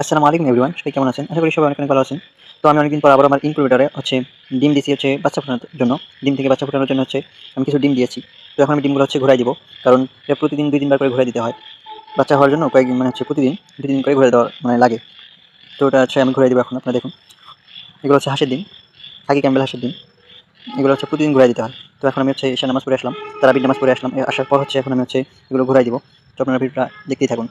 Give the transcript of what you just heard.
আসসালামু আলাইকুম এভরিওয়ান, সবাই কেমন আছেন? আশা করি সবাই অনেক ভালো আছেন। তো আমি অনেকদিন পর আবার আমার ইনকিউবেটরে ডিম দিয়েছি বাচ্চা ফোটানোর জন্য। ডিম থেকে বাচ্চা ফোটানোর জন্য আমি কিছু ডিম দিয়েছি। তো এখন আমি ডিমগুলো ঘুরাই দিব। কারণ এটা প্রতিদিন ২-৩ বার করে ঘুরাই দিতে হয়। বাচ্চা হওয়ার জন্য কয়েকদিন প্রতিদিন ২-৩ দিন করে ঘুরাই দেওয়া লাগে। তো ওটা আমি ঘুরাই দিব এখন, আপনারা দেখুন। এগুলো হাঁসের ডিম, খাকি ক্যাম্বেল হাঁসের ডিম। এগুলো প্রতিদিন ঘুরাই দিতে হয়। তো এখন আমি এশার নামাজ পড়ে আসলাম, তারাবির নামাজ পড়ে আসলাম। আসার পর এখন আমি এগুলো ঘুরাই দিব। তো আপনারা ভিডিওটা দেখতেই থাকুন।